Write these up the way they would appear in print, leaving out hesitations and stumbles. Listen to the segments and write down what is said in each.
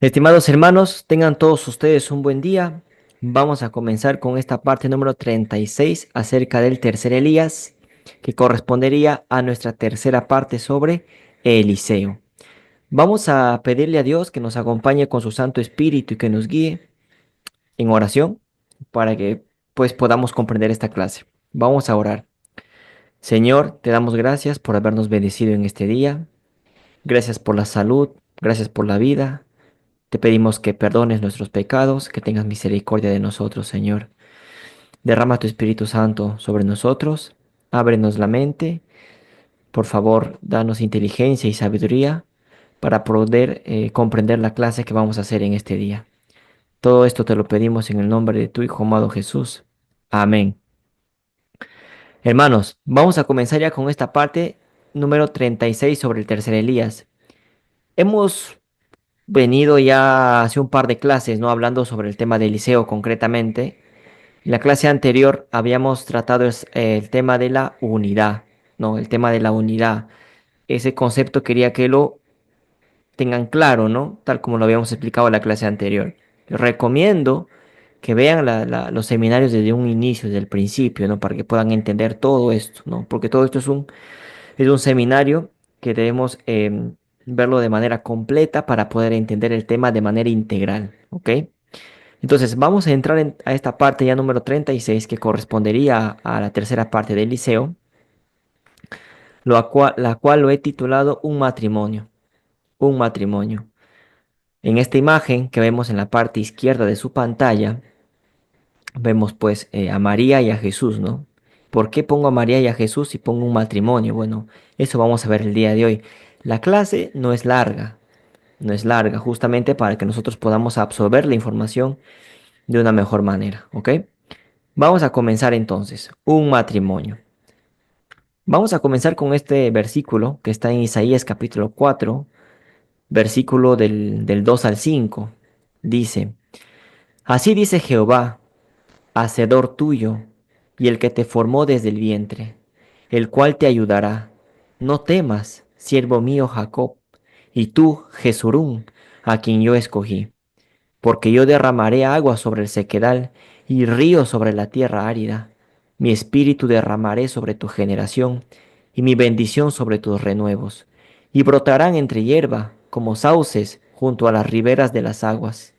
Estimados hermanos, tengan todos ustedes un buen día. Vamos a comenzar con esta parte número 36 acerca del tercer Elías, que correspondería a nuestra tercera parte sobre Eliseo. Vamos a pedirle a Dios que nos acompañe con su Santo Espíritu y que nos guíe en oración para que pues podamos comprender esta clase. Vamos a orar. Señor, te damos gracias por habernos bendecido en este día. Gracias por la salud, gracias por la vida. Te pedimos que perdones nuestros pecados, que tengas misericordia de nosotros, Señor. Derrama tu Espíritu Santo sobre nosotros, ábrenos la mente, por favor, danos inteligencia y sabiduría para poder comprender la clase que vamos a hacer en este día. Todo esto te lo pedimos en el nombre de tu Hijo amado Jesús. Amén. Hermanos, vamos a comenzar ya con esta parte número 36 sobre el tercer Elías. Hemos venido ya hace un par de clases, ¿no? Hablando sobre el tema de Eliseo concretamente. En la clase anterior habíamos tratado el tema de la unidad, ¿no? El tema de la unidad. Ese concepto quería que lo tengan claro, ¿no? Tal como lo habíamos explicado en la clase anterior. Les recomiendo que vean los seminarios desde un inicio, desde el principio, ¿no? Para que puedan entender todo esto, ¿no? Porque todo esto es un seminario que debemos verlo de manera completa para poder entender el tema de manera integral, ¿ok? Entonces, vamos a entrar a esta parte ya número 36 que correspondería a la tercera parte del liceo, la cual lo he titulado Un matrimonio, un matrimonio. En esta imagen que vemos en la parte izquierda de su pantalla, vemos pues a María y a Jesús, ¿no? ¿Por qué pongo a María y a Jesús y pongo un matrimonio? Bueno, eso vamos a ver el día de hoy. La clase no es larga, no es larga, justamente para que nosotros podamos absorber la información de una mejor manera, ¿ok? Vamos a comenzar entonces, un matrimonio. Vamos a comenzar con este versículo que está en Isaías capítulo 4, versículo del 2 al 5. Dice, así dice Jehová, hacedor tuyo, y el que te formó desde el vientre, el cual te ayudará. No temas, siervo mío Jacob, y tú, Jesurún, a quien yo escogí. Porque yo derramaré agua sobre el sequedal y río sobre la tierra árida. Mi espíritu derramaré sobre tu generación y mi bendición sobre tus renuevos. Y brotarán entre hierba como sauces junto a las riberas de las aguas.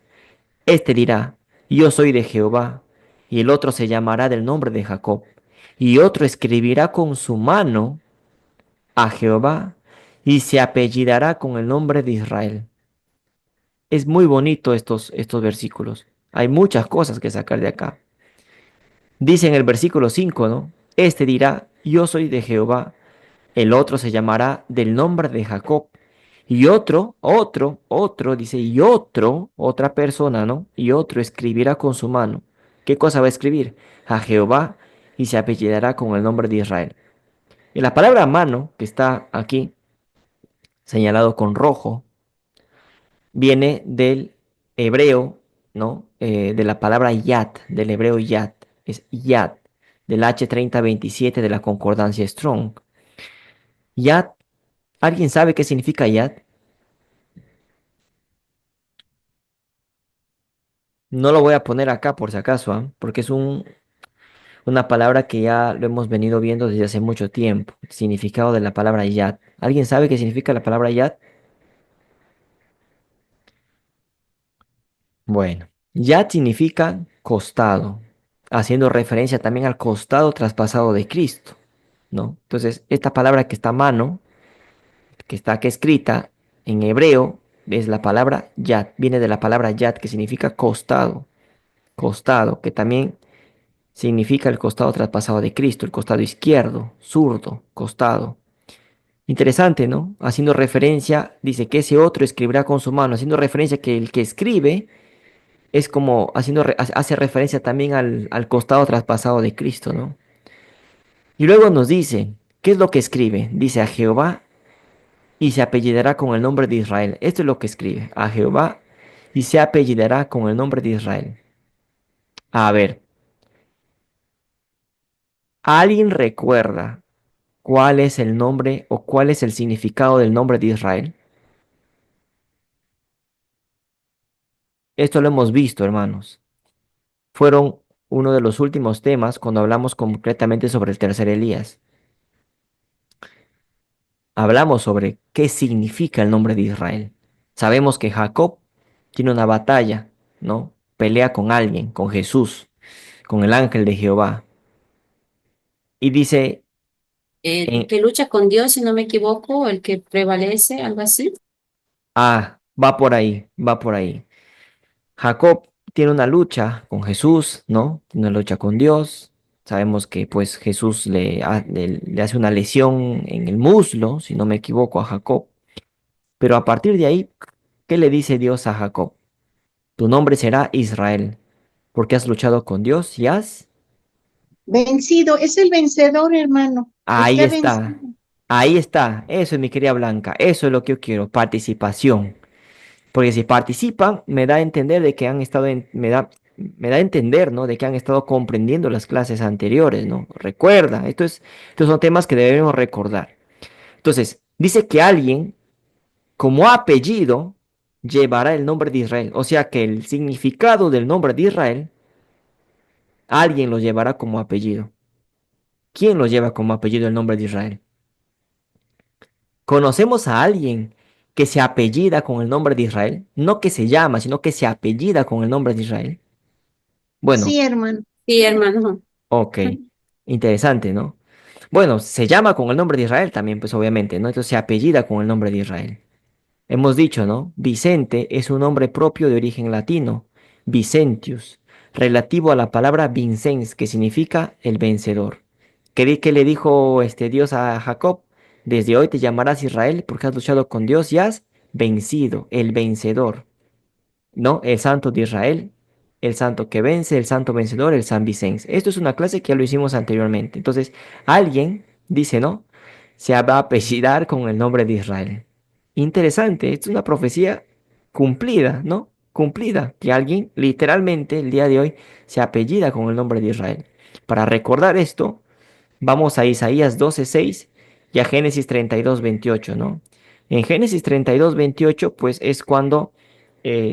Este dirá, yo soy de Jehová, y el otro se llamará del nombre de Jacob, y otro escribirá con su mano a Jehová, y se apellidará con el nombre de Israel. Es muy bonito estos versículos. Hay muchas cosas que sacar de acá. Dice en el versículo 5, ¿no? Este dirá, yo soy de Jehová. El otro se llamará del nombre de Jacob. Y otro, dice, y otro, otra persona, ¿no? Y otro escribirá con su mano. ¿Qué cosa va a escribir? A Jehová y se apellidará con el nombre de Israel. Y la palabra mano, que está aquí señalado con rojo, viene del hebreo, ¿no? De la palabra yad, del hebreo yad, es yad, del H3027 de la concordancia Strong. Yad, ¿alguien sabe qué significa yad? No lo voy a poner acá por si acaso, ¿ah? Porque es una palabra que ya lo hemos venido viendo desde hace mucho tiempo. El significado de la palabra yad. ¿Alguien sabe qué significa la palabra yad? Bueno, yad significa costado, haciendo referencia también al costado traspasado de Cristo, ¿no? Entonces, esta palabra que está a mano, que está aquí escrita en hebreo, es la palabra yad, viene de la palabra yad, que significa costado, costado, que también significa el costado traspasado de Cristo, el costado izquierdo, zurdo, costado. Interesante, ¿no? Haciendo referencia, dice que ese otro escribirá con su mano, haciendo referencia que el que escribe es como hace referencia también al costado traspasado de Cristo, ¿no? Y luego nos dice, ¿qué es lo que escribe? Dice a Jehová y se apellidará con el nombre de Israel. Esto es lo que escribe, a Jehová y se apellidará con el nombre de Israel. A ver, ¿alguien recuerda cuál es el nombre o cuál es el significado del nombre de Israel? Esto lo hemos visto, hermanos. Fueron uno de los últimos temas cuando hablamos concretamente sobre el tercer Elías. Hablamos sobre qué significa el nombre de Israel. Sabemos que Jacob tiene una batalla, ¿no? Pelea con alguien, con Jesús, con el ángel de Jehová. Y dice, El en, que lucha con Dios, si no me equivoco, el que prevalece, algo así. va por ahí, va por ahí. Jacob tiene una lucha con Jesús, ¿no? Tiene una lucha con Dios. Sabemos que pues Jesús le hace una lesión en el muslo, si no me equivoco, a Jacob. Pero a partir de ahí, ¿qué le dice Dios a Jacob? Tu nombre será Israel, porque has luchado con Dios y has... Vencido, es el vencedor, hermano, el Ahí que ha vencido. está, ahí está. Eso es mi querida Blanca, eso es lo que yo quiero, participación. Porque si participan, me da a entender de que han estado me da a entender, ¿no? De que han estado comprendiendo las clases anteriores, ¿no? Recuerda, estos son temas que debemos recordar. Entonces, dice que alguien, como apellido, llevará el nombre de Israel. O sea que el significado del nombre de Israel, alguien lo llevará como apellido. ¿Quién lo lleva como apellido el nombre de Israel? ¿Conocemos a alguien que se apellida con el nombre de Israel? No que se llama, sino que se apellida con el nombre de Israel. Bueno, Sí, hermano. Sí, hermano. ok, interesante, ¿no? Bueno, se llama con el nombre de Israel también, pues obviamente, ¿no? Entonces se apellida con el nombre de Israel. Hemos dicho, ¿no? Vicente es un nombre propio de origen latino, Vicentius, relativo a la palabra vincens, que significa el vencedor. ¿Qué le dijo este Dios a Jacob? Desde hoy te llamarás Israel porque has luchado con Dios y has vencido, el vencedor. ¿No? El santo de Israel, el santo que vence, el santo vencedor, el San Vicente. Esto es una clase que ya lo hicimos anteriormente. Entonces, alguien dice, ¿no? Se va a apellidar con el nombre de Israel. Interesante, es una profecía cumplida, ¿no? Cumplida, que alguien literalmente el día de hoy se apellida con el nombre de Israel. Para recordar esto, vamos a Isaías 12:6 y a Génesis 32:28, ¿no? En Génesis 32:28, pues es cuando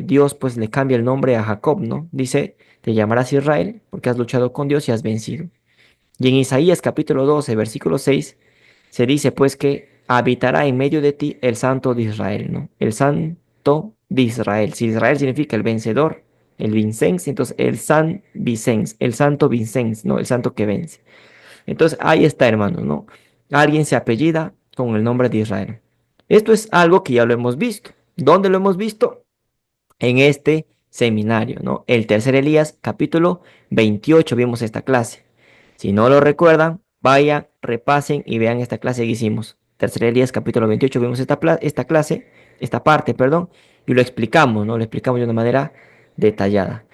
Dios pues le cambia el nombre a Jacob, ¿no? Dice, te llamarás Israel porque has luchado con Dios y has vencido. Y en Isaías capítulo 12, versículo 6, se dice pues que habitará en medio de ti el Santo de Israel, ¿no? El Santo de Israel. Si Israel significa el vencedor, el Vincenz, entonces el San Vicens, el Santo Vincenz, ¿no? El santo que vence. Entonces ahí está, hermano, ¿no? Alguien se apellida con el nombre de Israel. Esto es algo que ya lo hemos visto. ¿Dónde lo hemos visto? En este seminario, ¿no? El tercer Elías, capítulo 28, vimos esta clase. Si no lo recuerdan, vayan, repasen y vean esta clase que hicimos. Tercer Elías, capítulo 28, vimos esta clase, esta parte, perdón, y lo explicamos, ¿no? Lo explicamos de una manera detallada.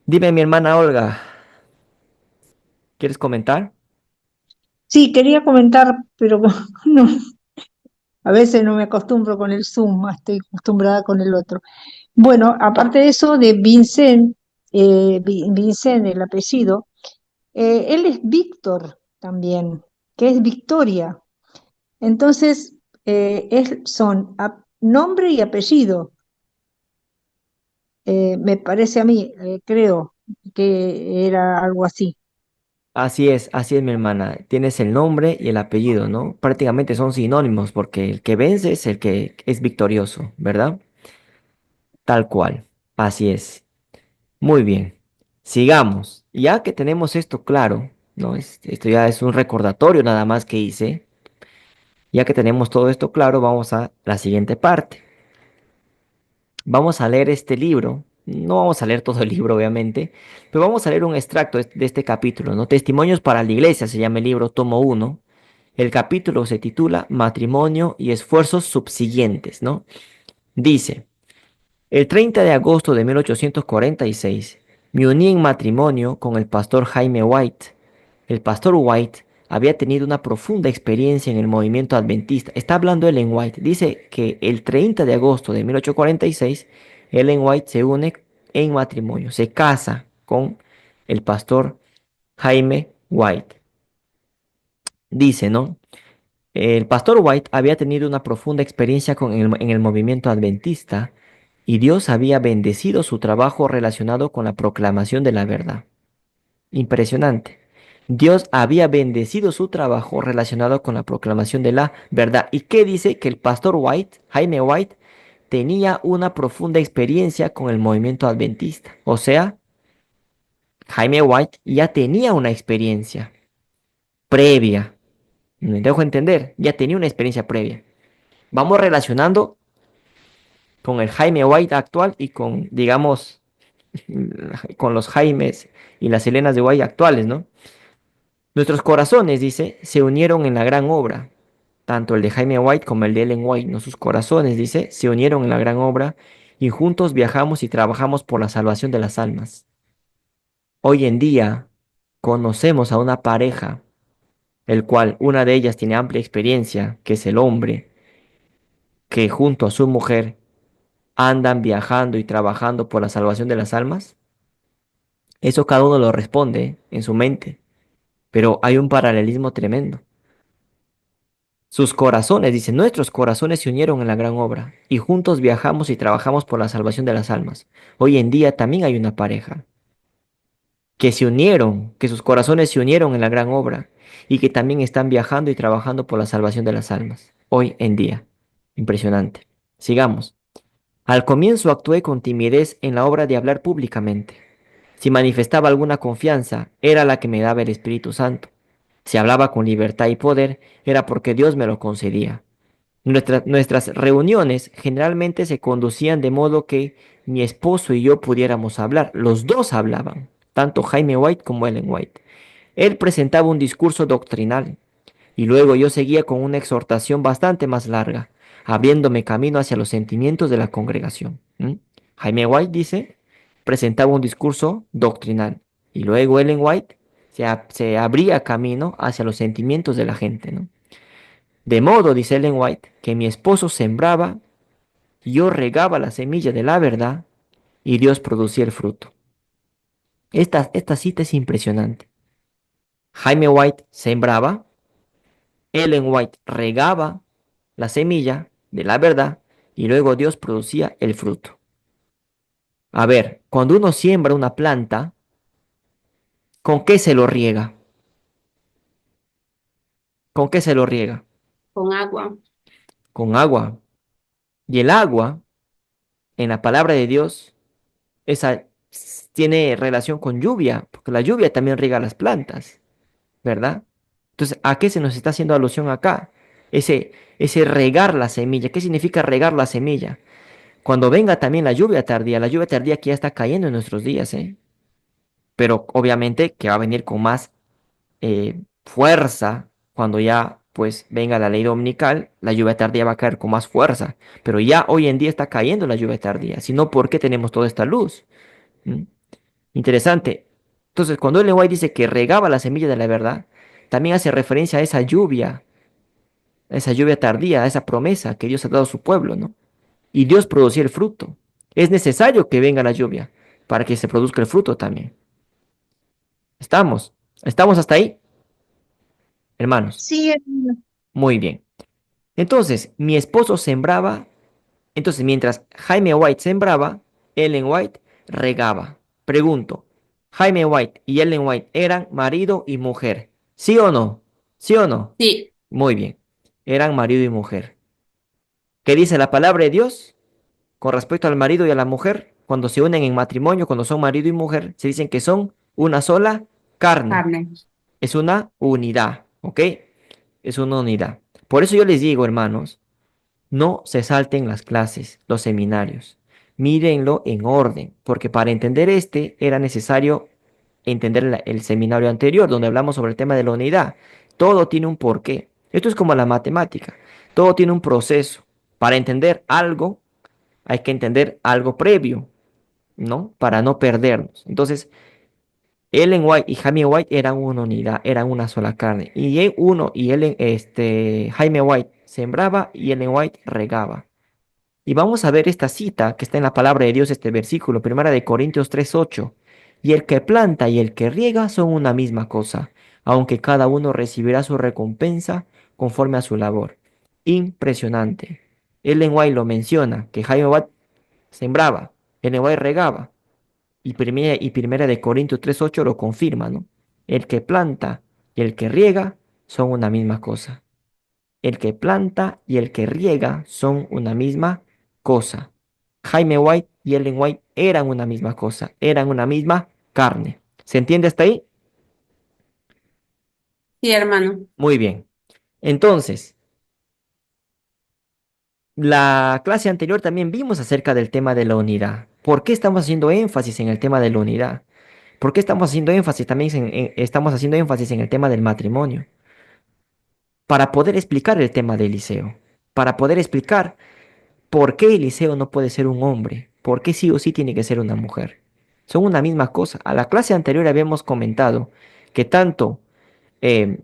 Dime, mi hermana Olga, ¿quieres comentar? Sí, quería comentar, pero no, a veces no me acostumbro con el Zoom, más estoy acostumbrada con el otro. Bueno, aparte de eso, de Vincent, Vincent, el apellido, él es Víctor también, que es Victoria. Entonces, son nombre y apellido, me parece a mí, creo que era algo así. Así es, mi hermana. Tienes el nombre y el apellido, ¿no? Prácticamente son sinónimos porque el que vence es el que es victorioso, ¿verdad? Tal cual. Así es. Muy bien. Sigamos. Ya que tenemos esto claro, ¿no? Esto ya es un recordatorio nada más que hice. Ya que tenemos todo esto claro, vamos a la siguiente parte. Vamos a leer este libro. No vamos a leer todo el libro, obviamente, pero vamos a leer un extracto de este capítulo, ¿no? Testimonios para la Iglesia se llama el libro, tomo uno. El capítulo se titula Matrimonio y esfuerzos subsiguientes, ¿no? Dice, el 30 de agosto de 1846 me uní en matrimonio con el pastor Jaime White. El pastor White había tenido una profunda experiencia en el movimiento adventista. Está hablando Ellen White. Dice que el 30 de agosto de 1846 Ellen White se une en matrimonio, se casa con el pastor Jaime White. Dice, ¿no? El pastor White había tenido una profunda experiencia en el movimiento adventista y Dios había bendecido su trabajo relacionado con la proclamación de la verdad. Impresionante. Dios había bendecido su trabajo relacionado con la proclamación de la verdad. ¿Y qué dice? Que el pastor White, Jaime White, tenía una profunda experiencia con el movimiento adventista. O sea, Jaime White ya tenía una experiencia previa. Me dejo entender, ya tenía una experiencia previa. Vamos relacionando con el Jaime White actual y con, digamos, con los Jaimes y las Helenas de White actuales, ¿no? Nuestros corazones, dice, se unieron en la gran obra. Tanto el de Jaime White como el de Ellen White, ¿no? Sus corazones, dice, se unieron en la gran obra y juntos viajamos y trabajamos por la salvación de las almas. Hoy en día conocemos a una pareja, el cual una de ellas tiene amplia experiencia, que es el hombre, que junto a su mujer andan viajando y trabajando por la salvación de las almas. Eso cada uno lo responde en su mente, pero hay un paralelismo tremendo. Sus corazones, dice, nuestros corazones se unieron en la gran obra y juntos viajamos y trabajamos por la salvación de las almas. Hoy en día también hay una pareja que se unieron, que sus corazones se unieron en la gran obra y que también están viajando y trabajando por la salvación de las almas. Hoy en día. Impresionante. Sigamos. Al comienzo actué con timidez en la obra de hablar públicamente. Si manifestaba alguna confianza, era la que me daba el Espíritu Santo. Si hablaba con libertad y poder, era porque Dios me lo concedía. Nuestras reuniones generalmente se conducían de modo que mi esposo y yo pudiéramos hablar. Los dos hablaban, tanto Jaime White como Ellen White. Él presentaba un discurso doctrinal y luego yo seguía con una exhortación bastante más larga, abriéndome camino hacia los sentimientos de la congregación. Jaime White dice, presentaba un discurso doctrinal y luego Ellen White se abría camino hacia los sentimientos de la gente, ¿no? De modo, dice Ellen White, que mi esposo sembraba, yo regaba la semilla de la verdad y Dios producía el fruto. Esta cita es impresionante. Jaime White sembraba, Ellen White regaba la semilla de la verdad y luego Dios producía el fruto. A ver, cuando uno siembra una planta, ¿con qué se lo riega? ¿Con qué se lo riega? Con agua. Con agua. Y el agua, en la palabra de Dios, esa tiene relación con lluvia, porque la lluvia también riega las plantas, ¿verdad? Entonces, ¿a qué se nos está haciendo alusión acá? Ese regar la semilla. ¿Qué significa regar la semilla? Cuando venga también la lluvia tardía que ya está cayendo en nuestros días, ¿eh? Pero obviamente que va a venir con más fuerza cuando ya pues venga la ley dominical, la lluvia tardía va a caer con más fuerza, pero ya hoy en día está cayendo la lluvia tardía, si no, ¿por qué tenemos toda esta luz? ¿Mm? Interesante. Entonces, cuando Ellen White dice que regaba la semilla de la verdad, también hace referencia a esa lluvia tardía, a esa promesa que Dios ha dado a su pueblo, ¿no? Y Dios producía el fruto. Es necesario que venga la lluvia para que se produzca el fruto también. ¿Estamos hasta ahí, hermanos? Sí, hermano. Muy bien. Entonces, mi esposo sembraba, entonces mientras Jaime White sembraba, Ellen White regaba. Pregunto, ¿Jaime White y Ellen White eran marido y mujer? ¿Sí o no? ¿Sí o no? Sí, Muy bien. Eran marido y mujer. ¿Qué dice la palabra de Dios con respecto al marido y a la mujer? Cuando se unen en matrimonio, cuando son marido y mujer, se dicen que son una sola carne. carne. Es una unidad, ¿ok? Es una unidad. Por eso yo les digo, hermanos, no se salten las clases, los seminarios. Mírenlo en orden, porque para entender este era necesario entender el seminario anterior, donde hablamos sobre el tema de la unidad. Todo tiene un porqué. Esto es como la matemática. Todo tiene un proceso. Para entender algo, hay que entender algo previo, ¿no? Para no perdernos. Entonces, Ellen White y Jaime White eran una unidad, eran una sola carne. Y Jaime White sembraba y Ellen White regaba. Y vamos a ver esta cita que está en la palabra de Dios, este versículo, primera de Corintios 3:8. Y el que planta y el que riega son una misma cosa, aunque cada uno recibirá su recompensa conforme a su labor. Impresionante. Ellen White lo menciona, que Jaime White sembraba, Ellen White regaba. Y primera de Corintios 3:8 lo confirma, ¿no? El que planta y el que riega son una misma cosa. El que planta y el que riega son una misma cosa. Jaime White y Ellen White eran una misma cosa, eran una misma carne. ¿Se entiende hasta ahí? Sí, hermano. Muy bien. Entonces, la clase anterior también vimos acerca del tema de la unidad. ¿Por qué estamos haciendo énfasis en el tema de la unidad? ¿Por qué estamos haciendo énfasis también estamos haciendo énfasis en el tema del matrimonio? Para poder explicar el tema de Eliseo, para poder explicar por qué Eliseo no puede ser un hombre, por qué sí o sí tiene que ser una mujer. Son una misma cosa. A la clase anterior habíamos comentado que tanto eh,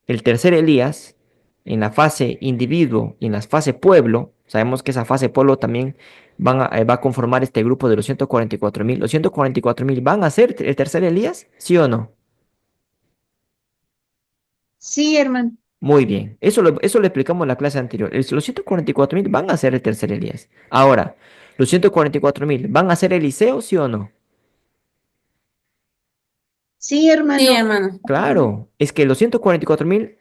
el tercer Elías, en la fase individuo y en la fase pueblo, sabemos que esa fase pueblo también va a conformar este grupo de los 144.000. ¿Los 144.000 van a ser el tercer Elías? ¿Sí o no? Sí, hermano. Muy bien, eso lo explicamos en la clase anterior. Los 144.000 van a ser el tercer Elías. Ahora, los 144.000 van a ser Eliseo, ¿sí o no? Sí, Sí, hermano. hermano. Claro, es que los 144.000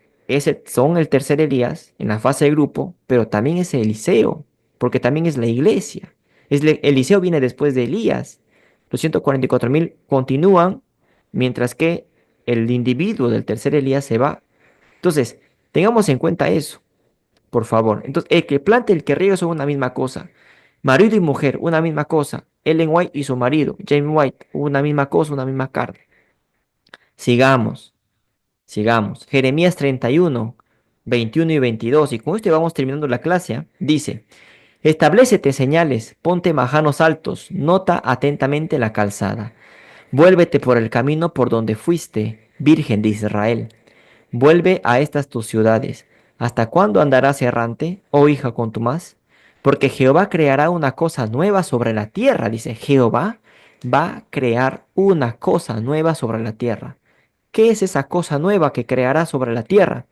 son el tercer Elías en la fase de grupo, pero también es Eliseo, porque también es la iglesia. Eliseo viene después de Elías. Los 144.000 continúan, mientras que el individuo del tercer Elías se va. Entonces, tengamos en cuenta eso. Por favor. Entonces, el que planta y el que riega son una misma cosa. Marido y mujer, una misma cosa. Ellen White y su marido, James White, una misma cosa, una misma carne. Sigamos, sigamos. Jeremías 31, 21 y 22. Y con esto vamos terminando la clase. Dice, establécete señales, ponte majanos altos, nota atentamente la calzada. Vuélvete por el camino por donde fuiste, Virgen de Israel. Vuelve a estas tus ciudades. ¿Hasta cuándo andarás errante, oh hija contumaz? Porque Jehová creará una cosa nueva sobre la tierra. Dice, Jehová va a crear una cosa nueva sobre la tierra. ¿Qué es esa cosa nueva que creará sobre la tierra?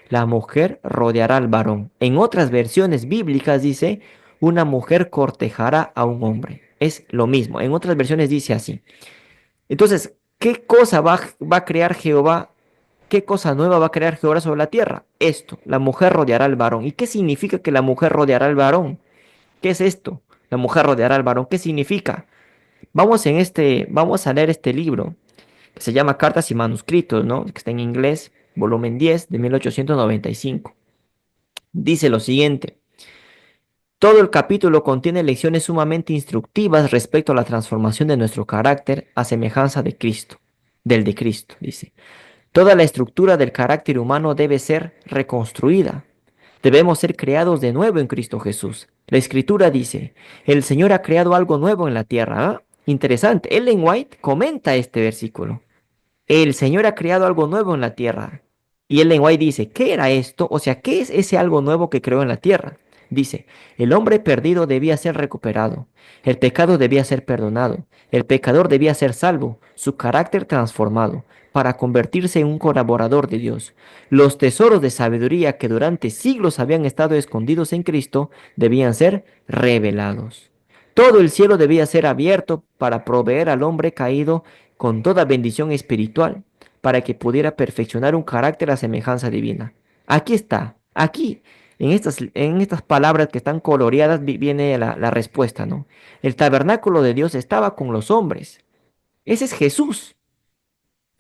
La mujer rodeará al varón. En otras versiones bíblicas dice, una mujer cortejará a un hombre. Es lo mismo. En otras versiones dice así. Entonces, ¿qué cosa va a crear Jehová? ¿Qué cosa nueva va a crear Jehová sobre la tierra? Esto, la mujer rodeará al varón. ¿Y qué significa que la mujer rodeará al varón? ¿Qué es esto? La mujer rodeará al varón. ¿Qué significa? Vamos a leer este libro que se llama Cartas y Manuscritos, ¿no? Que está en inglés, volumen 10 de 1895. Dice lo siguiente. Todo el capítulo contiene lecciones sumamente instructivas respecto a la transformación de nuestro carácter a semejanza de Cristo, del de Cristo, dice. Toda la estructura del carácter humano debe ser reconstruida. Debemos ser creados de nuevo en Cristo Jesús. La Escritura dice, el Señor ha creado algo nuevo en la tierra. ¿Ah? Interesante. Ellen White comenta este versículo. El Señor ha creado algo nuevo en la tierra. Y Ellen White dice, ¿qué era esto? O sea, ¿qué es ese algo nuevo que creó en la tierra? Dice, el hombre perdido debía ser recuperado, el pecado debía ser perdonado, el pecador debía ser salvo, su carácter transformado, para convertirse en un colaborador de Dios. Los tesoros de sabiduría que durante siglos habían estado escondidos en Cristo debían ser revelados. Todo el cielo debía ser abierto para proveer al hombre caído con toda bendición espiritual, para que pudiera perfeccionar un carácter a semejanza divina. Aquí está, aquí, en estas palabras que están coloreadas viene la respuesta, ¿no? El tabernáculo de Dios estaba con los hombres. Ese es Jesús.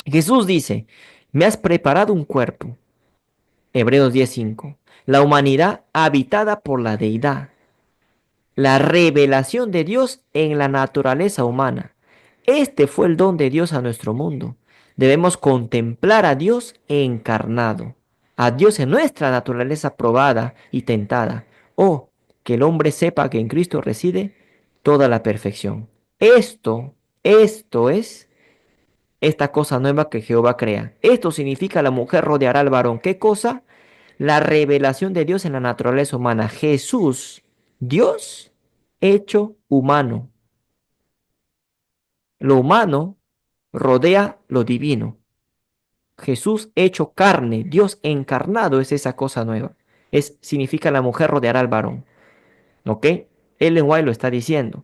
Jesús dice, me has preparado un cuerpo. Hebreos 10:5. La humanidad habitada por la deidad. La revelación de Dios en la naturaleza humana. Este fue el don de Dios a nuestro mundo. Debemos contemplar a Dios encarnado, a Dios en nuestra naturaleza probada y tentada. Oh, que el hombre sepa que en Cristo reside toda la perfección. Esto es esta cosa nueva que Jehová crea. Esto significa la mujer rodeará al varón. ¿Qué cosa? La revelación de Dios en la naturaleza humana. Jesús, Dios hecho humano. Lo humano rodea lo divino. Jesús hecho carne, Dios encarnado es esa cosa nueva. Significa la mujer rodeará al varón. ¿Ok? Ellen White lo está diciendo.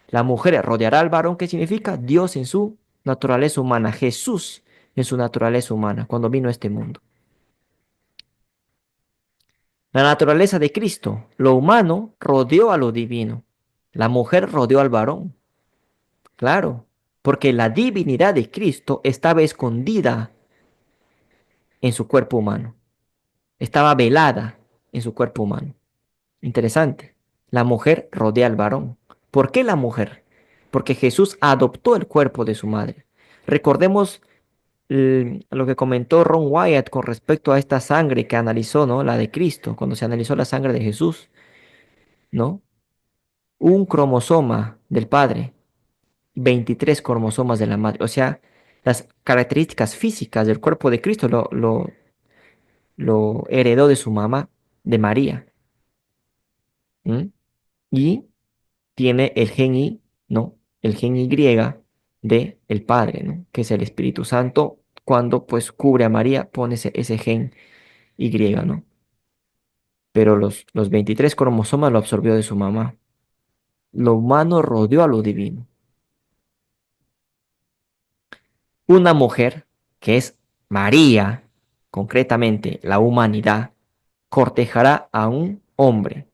La mujer rodeará al varón, ¿qué significa? Dios en su naturaleza humana, Jesús en su naturaleza humana, cuando vino a este mundo. La naturaleza de Cristo, lo humano rodeó a lo divino. La mujer rodeó al varón. Claro, porque la divinidad de Cristo estaba escondida en su cuerpo humano. Estaba velada en su cuerpo humano. Interesante. La mujer rodea al varón. ¿Por qué la mujer? Porque Jesús adoptó el cuerpo de su madre. Recordemos lo que comentó Ron Wyatt con respecto a esta sangre que analizó, ¿no? La de Cristo, cuando se analizó la sangre de Jesús, ¿no? Un cromosoma del padre, 23 cromosomas de la madre. O sea, las características físicas del cuerpo de Cristo lo heredó de su mamá, de María. ¿M? Y tiene el gen Y, ¿no? El gen Y de el Padre, ¿no? Que es el Espíritu Santo. Cuando pues cubre a María, pone ese gen Y, ¿no? Pero los 23 cromosomas lo absorbió de su mamá. Lo humano rodeó a lo divino. Una mujer, que es María, concretamente la humanidad, cortejará a un hombre.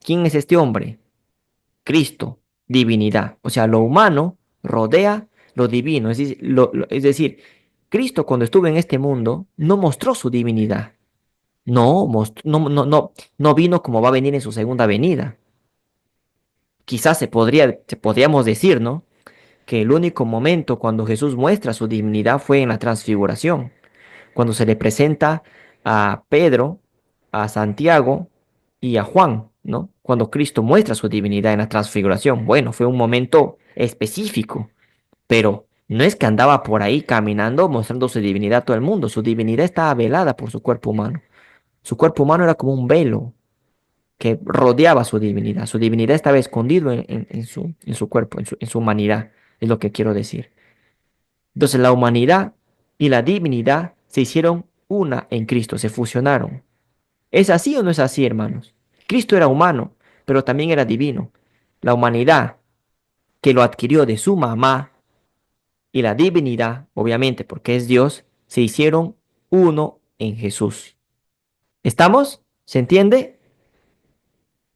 ¿Quién es este hombre? Cristo, divinidad. O sea, lo humano rodea lo divino. Es decir, Cristo cuando estuvo en este mundo no mostró su divinidad. No, no vino como va a venir en su segunda venida. Quizás podríamos decir, ¿no? Que el único momento cuando Jesús muestra su divinidad fue en la transfiguración, cuando se le presenta a Pedro, a Santiago y a Juan, ¿no? Cuando Cristo muestra su divinidad en la transfiguración. Bueno, fue un momento específico, pero no es que andaba por ahí caminando mostrando su divinidad a todo el mundo. Su divinidad estaba velada por su cuerpo humano. Su cuerpo humano era como un velo que rodeaba su divinidad. Su divinidad estaba escondido en su cuerpo, en su humanidad, es lo que quiero decir. Entonces la humanidad y la divinidad se hicieron una en Cristo, se fusionaron. ¿Es así o no es así, hermanos? Cristo era humano, pero también era divino. La humanidad que lo adquirió de su mamá y la divinidad, obviamente porque es Dios, se hicieron uno en Jesús. ¿Estamos? ¿Se entiende?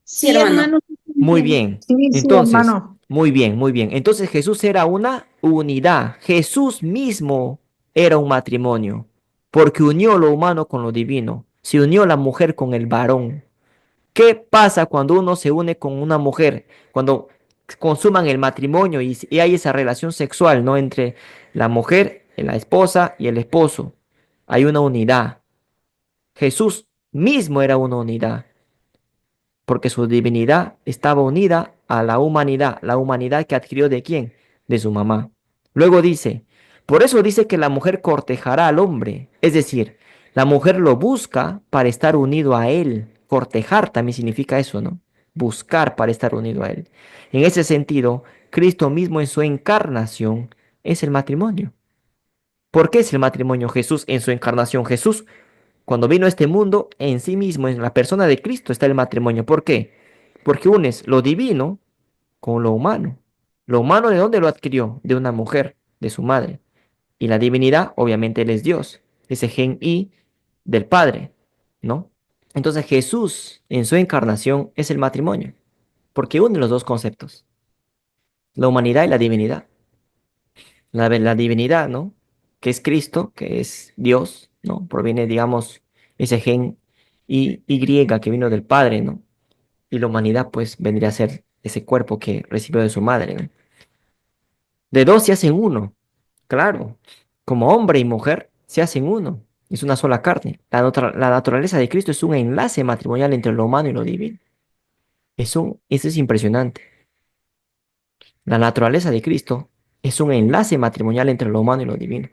Sí, Sí, hermano. hermano, sí se Muy entiende. bien. Sí, sí, Entonces, hermano. muy bien, muy bien. Entonces Jesús era una unidad. Jesús mismo era un matrimonio, porque unió lo humano con lo divino. Se unió la mujer con el varón. ¿Qué pasa cuando uno se une con una mujer? Cuando consuman el matrimonio y hay esa relación sexual, ¿no? Entre la mujer, la esposa y el esposo. Hay una unidad. Jesús mismo era una unidad porque su divinidad estaba unida a la humanidad que adquirió de quién, de su mamá. Luego dice, por eso dice que la mujer cortejará al hombre, es decir, la mujer lo busca para estar unido a él. Cortejar también significa eso, ¿no? Buscar para estar unido a él. En ese sentido, Cristo mismo en su encarnación es el matrimonio. ¿Por qué es el matrimonio Jesús en su encarnación? Jesús cuando vino a este mundo, en sí mismo, en la persona de Cristo, está el matrimonio. ¿Por qué? Porque unes lo divino con lo humano. Lo humano, ¿de dónde lo adquirió? De una mujer, de su madre. Y la divinidad, obviamente, Él es Dios. Ese gen Y del Padre, ¿no? Entonces Jesús, en su encarnación, es el matrimonio. Porque une los dos conceptos. La humanidad y la divinidad. La divinidad, ¿no? Que es Cristo, que es Dios, ¿no? Proviene, digamos, ese gen Y que vino del Padre, ¿no? Y la humanidad, pues, vendría a ser ese cuerpo que recibió de su madre, ¿no? De dos se hacen uno, claro. Como hombre y mujer se hacen uno. Es una sola carne. La naturaleza de Cristo es un enlace matrimonial entre lo humano y lo divino. Eso es impresionante. La naturaleza de Cristo es un enlace matrimonial entre lo humano y lo divino.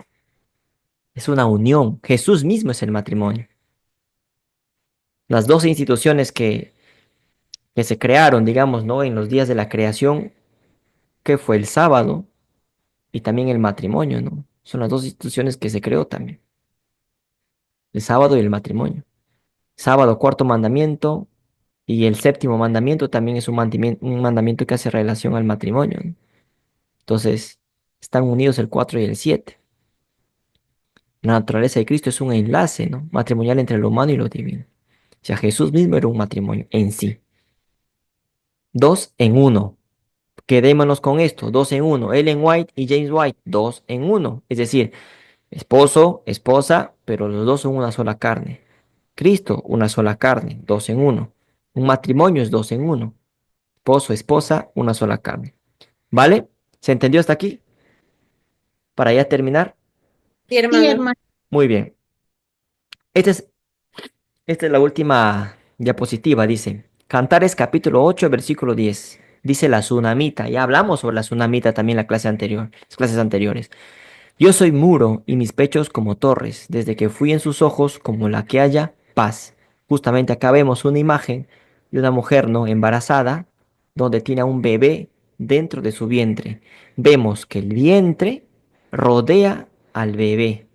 Es una unión. Jesús mismo es el matrimonio. Las dos instituciones que se crearon, digamos, ¿no? En los días de la creación, que fue el sábado y también el matrimonio, ¿no? Son las dos instituciones que se creó también. El sábado y el matrimonio. Sábado, cuarto mandamiento, Y el séptimo mandamiento también es un mandamiento que hace relación al matrimonio, ¿no? Entonces, están unidos el 4 y el 7. La naturaleza de Cristo es un enlace, ¿no? Matrimonial entre lo humano y lo divino. O sea, Jesús mismo era un matrimonio en sí. Dos en uno. Quedémonos con esto, dos en uno. Ellen White y James White, dos en uno. Es decir, esposo, esposa, pero los dos son una sola carne. Cristo, una sola carne, dos en uno. Un matrimonio es dos en uno. Esposo, esposa, una sola carne. ¿Vale? ¿Se entendió hasta aquí? Para ya terminar. Sí, Sí, hermano. hermano. Muy bien. Esta es, esta es la última diapositiva, dice. Cantares capítulo 8 versículo 10. Dice la tsunamita. Ya hablamos sobre la tsunamita también en la clase anterior, las clases anteriores. Yo soy muro y mis pechos como torres, desde que fui en sus ojos como la que haya paz. Justamente acá vemos una imagen de una mujer, ¿no? Embarazada, donde tiene a un bebé dentro de su vientre. Vemos que el vientre rodea al bebé.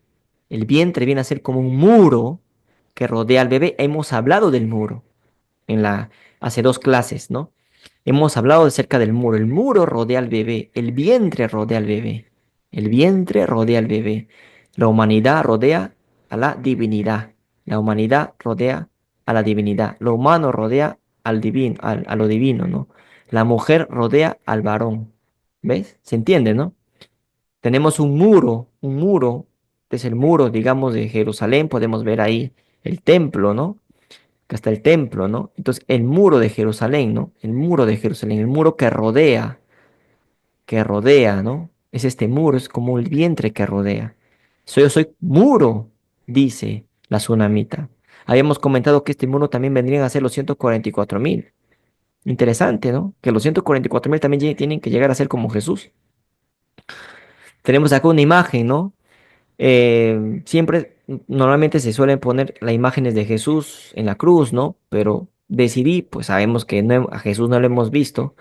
El vientre viene a ser como un muro que rodea al bebé. Hemos hablado del muro en hace dos clases, ¿no? Hemos hablado acerca del muro. El muro rodea al bebé, el vientre rodea al bebé, el vientre rodea al bebé. La humanidad rodea a la divinidad. La humanidad rodea a la divinidad. Lo humano rodea al divino, a lo divino, ¿no? La mujer rodea al varón. ¿Ves? ¿Se entiende, no? Tenemos un muro, es el muro, digamos, de Jerusalén. Podemos ver ahí el templo, ¿no? Que está el templo, ¿no? Entonces, el muro de Jerusalén, ¿no? El muro de Jerusalén, el muro que rodea, ¿no? Es este muro, es como el vientre que rodea. Yo soy muro, dice la tsunamita. Habíamos comentado que este muro también vendrían a ser los 144.000. Interesante, ¿no? Que los 144.000 también tienen que llegar a ser como Jesús. Tenemos acá una imagen, ¿no? Siempre, normalmente se suelen poner las imágenes de Jesús en la cruz, ¿no? Pero decidí, pues sabemos que a Jesús no lo hemos visto,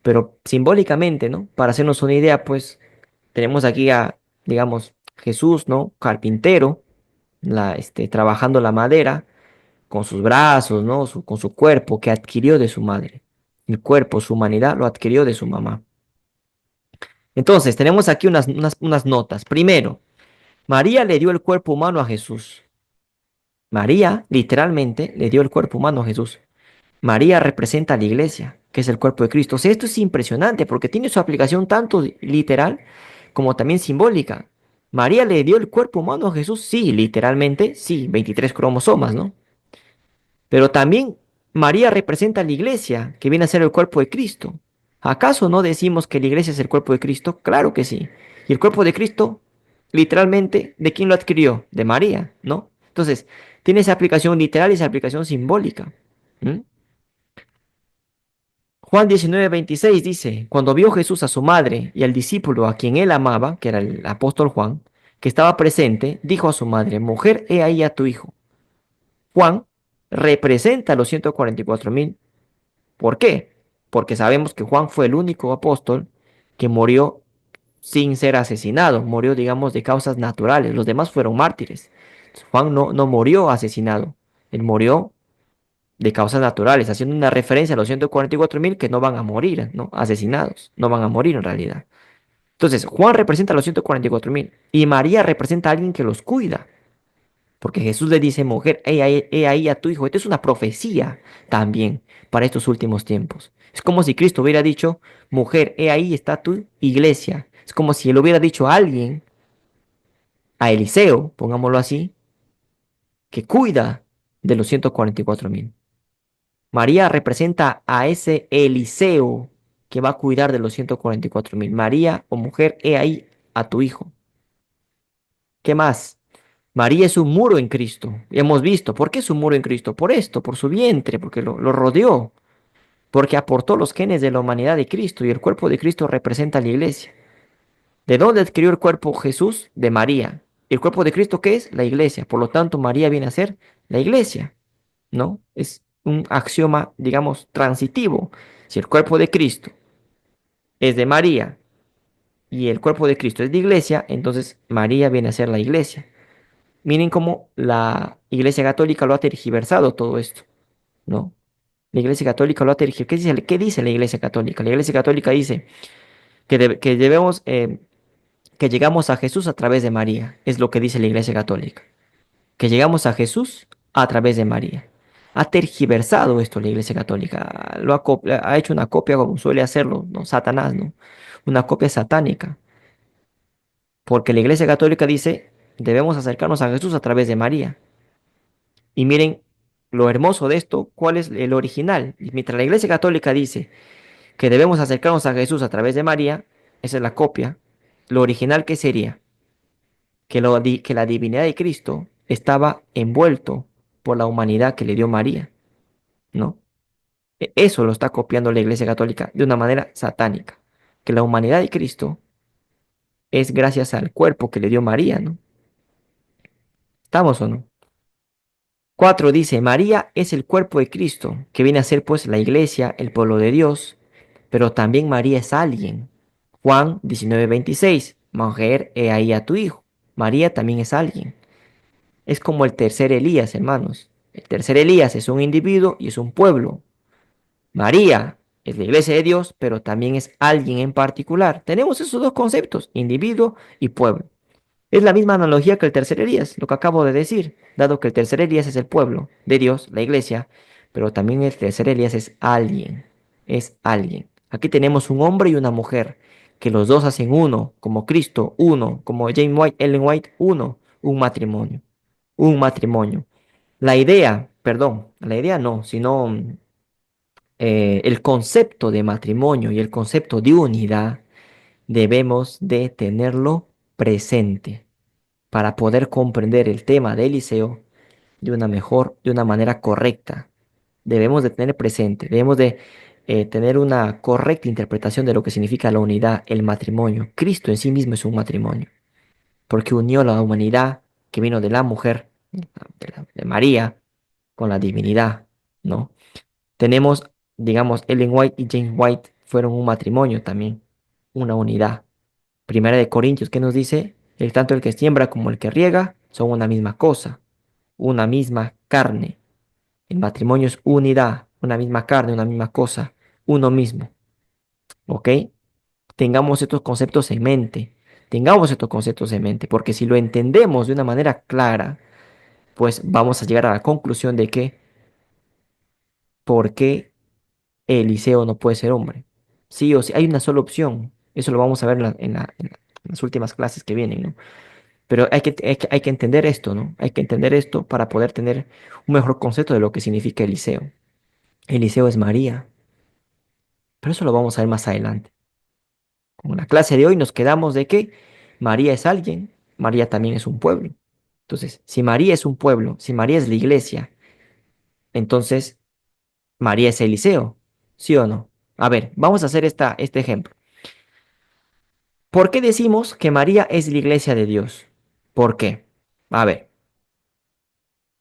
pero simbólicamente, ¿no? Para hacernos una idea, pues tenemos aquí a, digamos, Jesús, ¿no? Carpintero, trabajando la madera con sus brazos, ¿no? Con su cuerpo que adquirió de su madre. El cuerpo, su humanidad, lo adquirió de su mamá. Entonces, tenemos aquí unas notas. Primero, María le dio el cuerpo humano a Jesús. María, literalmente, le dio el cuerpo humano a Jesús. María representa a la iglesia, que es el cuerpo de Cristo. O sea, esto es impresionante porque tiene su aplicación tanto literal como también simbólica. María le dio el cuerpo humano a Jesús, sí, literalmente, sí, 23 cromosomas, ¿no? Pero también María representa a la iglesia, que viene a ser el cuerpo de Cristo. ¿Acaso no decimos que la iglesia es el cuerpo de Cristo? Claro que sí. Y el cuerpo de Cristo, literalmente, ¿de quién lo adquirió? De María, ¿no? Entonces, tiene esa aplicación literal y esa aplicación simbólica. ¿Mm? Juan 19:26 dice, cuando vio Jesús a su madre y al discípulo a quien él amaba, que era el apóstol Juan, que estaba presente, dijo a su madre, mujer, he ahí a tu hijo. Juan representa a los 144.000. ¿Por qué? Porque sabemos que Juan fue el único apóstol que murió sin ser asesinado, murió, digamos, de causas naturales. Los demás fueron mártires. Juan no murió asesinado, él murió de causas naturales, haciendo una referencia a los 144.000 que no van a morir, ¿no? Asesinados, no van a morir en realidad. Entonces, Juan representa a los 144.000 y María representa a alguien que los cuida. Porque Jesús le dice, mujer, he ahí a tu hijo. Esto es una profecía también para estos últimos tiempos. Es como si Cristo hubiera dicho, mujer, he ahí está tu iglesia. Es como si él hubiera dicho a alguien, a Eliseo, pongámoslo así, que cuida de los 144.000. María representa a ese Eliseo que va a cuidar de los 144.000. María o mujer, he ahí a tu hijo. ¿Qué más? María es un muro en Cristo. Y hemos visto, ¿por qué es un muro en Cristo? Por esto, por su vientre, porque lo rodeó, porque aportó los genes de la humanidad de Cristo y el cuerpo de Cristo representa a la iglesia. ¿De dónde adquirió el cuerpo Jesús? De María. ¿Y el cuerpo de Cristo qué es? La iglesia. Por lo tanto, María viene a ser la iglesia, ¿no? Es un axioma, digamos, transitivo. Si el cuerpo de Cristo es de María y el cuerpo de Cristo es de iglesia, entonces María viene a ser la iglesia. Miren cómo la Iglesia Católica lo ha tergiversado todo esto, ¿no? La Iglesia Católica lo ha tergiversado. Qué dice la Iglesia Católica? La Iglesia Católica dice que debemos, que llegamos a Jesús a través de María. Es lo que dice la Iglesia Católica. Que llegamos a Jesús a través de María. Ha tergiversado esto la Iglesia Católica. Ha hecho una copia como suele hacerlo, ¿no? Satanás, ¿no? Una copia satánica. Porque la Iglesia Católica dice, debemos acercarnos a Jesús a través de María. Y miren lo hermoso de esto, ¿cuál es el original? Y mientras la Iglesia Católica dice que debemos acercarnos a Jesús a través de María, esa es la copia, lo original, ¿qué sería? Que la divinidad de Cristo estaba envuelto por la humanidad que le dio María, ¿no? Eso lo está copiando la Iglesia Católica de una manera satánica, que la humanidad de Cristo es gracias al cuerpo que le dio María, ¿no? ¿Estamos o no? 4 dice, María es el cuerpo de Cristo, que viene a ser pues la iglesia, el pueblo de Dios, pero también María es alguien. Juan 19:26, mujer, he ahí a tu hijo. María también es alguien. Es como el tercer Elías, hermanos. El tercer Elías es un individuo y es un pueblo. María es la iglesia de Dios, pero también es alguien en particular. Tenemos esos dos conceptos, individuo y pueblo. Es la misma analogía que el tercer Elías, lo que acabo de decir, dado que el tercer Elías es el pueblo de Dios, la iglesia, pero también el tercer Elías es alguien, es alguien. Aquí tenemos un hombre y una mujer, que los dos hacen uno, como Cristo, uno, como James White, Ellen White, uno, un matrimonio, un matrimonio. La idea no, sino el concepto de matrimonio y el concepto de unidad debemos de tenerlo presente para poder comprender el tema de Eliseo de una manera correcta. Debemos de tener presente, debemos de tener una correcta interpretación de lo que significa la unidad, el matrimonio. Cristo en sí mismo es un matrimonio, porque unió la humanidad que vino de la mujer, de María, con la divinidad, ¿no? Tenemos, digamos, Ellen White y James White fueron un matrimonio también, una unidad. Primera de Corintios, ¿qué nos dice? El tanto el que siembra como el que riega son una misma cosa, una misma carne. El matrimonio es unidad, una misma carne, una misma cosa, uno mismo. ¿Ok? Tengamos estos conceptos en mente. Tengamos estos conceptos en mente, porque si lo entendemos de una manera clara, pues vamos a llegar a la conclusión de que ¿por qué Eliseo no puede ser hombre? Sí o sí, hay una sola opción. Eso lo vamos a ver en las últimas clases que vienen, ¿no? Pero hay que entender esto, ¿no? Hay que entender esto para poder tener un mejor concepto de lo que significa Eliseo. Eliseo es María, pero eso lo vamos a ver más adelante. Con la clase de hoy nos quedamos de que María es alguien, María también es un pueblo. Entonces, si María es un pueblo, si María es la iglesia, entonces María es Eliseo, ¿sí o no? A ver, vamos a hacer este ejemplo. ¿Por qué decimos que María es la iglesia de Dios? ¿Por qué? A ver,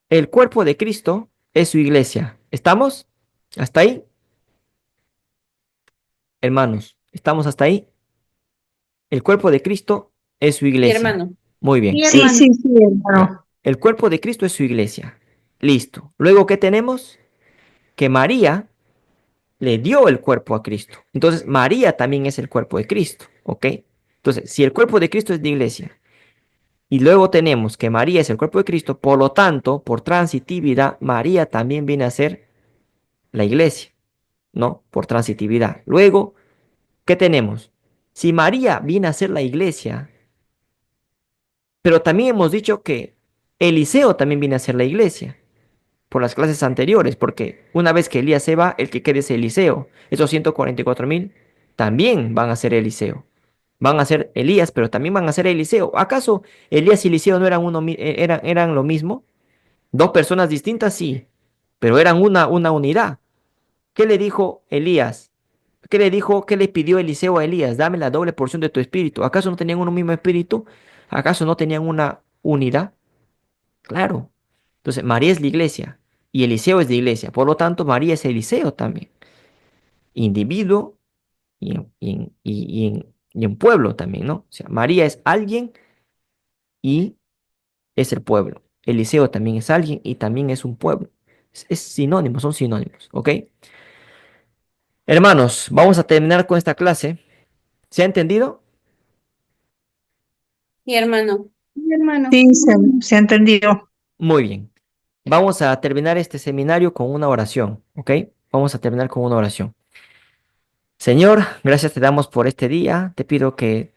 el cuerpo de Cristo es su iglesia. ¿Estamos? ¿Hasta ahí? Hermanos, ¿estamos hasta ahí? El cuerpo de Cristo es su Sí, iglesia. hermano. Muy bien. Sí, Sí, hermano. sí, sí, Ya. hermano. El cuerpo de Cristo es su iglesia. Listo. Luego, ¿qué tenemos? Que María le dio el cuerpo a Cristo. Entonces, María también es el cuerpo de Cristo. ¿Ok? Entonces, si el cuerpo de Cristo es la iglesia y luego tenemos que María es el cuerpo de Cristo, por lo tanto, por transitividad, María también viene a ser la iglesia, ¿no? Por transitividad. Luego, ¿qué tenemos? Si María viene a ser la iglesia, pero también hemos dicho que Eliseo también viene a ser la iglesia por las clases anteriores, porque una vez que Elías se va, el que quede es Eliseo. Esos 144,000 también van a ser Eliseo. Van a ser Elías, pero también van a ser Eliseo. ¿Acaso Elías y Eliseo no eran eran lo mismo? Dos personas distintas, sí, pero eran una unidad. ¿Qué le dijo Elías? ¿Qué le dijo? ¿Qué le pidió Eliseo a Elías? Dame la doble porción de tu espíritu. ¿Acaso no tenían un mismo espíritu? ¿Acaso no tenían una unidad? Claro. Entonces, María es la iglesia y Eliseo es la iglesia. Por lo tanto, María es Eliseo también. Individuo y en pueblo también, ¿no? O sea, María es alguien y es el pueblo. Eliseo también es alguien y también es un pueblo. Es sinónimo, son sinónimos, ¿ok? Hermanos, vamos a terminar con esta clase. ¿Se ha entendido? Y hermano, Sí, hermano. Sí, se entendió. Muy bien. Vamos a terminar este seminario con una oración, ¿ok? Vamos a terminar con una oración. Señor, gracias te damos por este día. Te pido que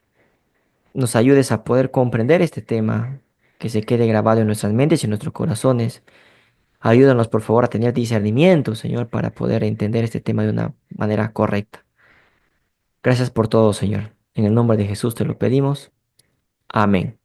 nos ayudes a poder comprender este tema, que se quede grabado en nuestras mentes y en nuestros corazones. Ayúdanos, por favor, a tener discernimiento, Señor, para poder entender este tema de una manera correcta. Gracias por todo, Señor. En el nombre de Jesús te lo pedimos. Amén.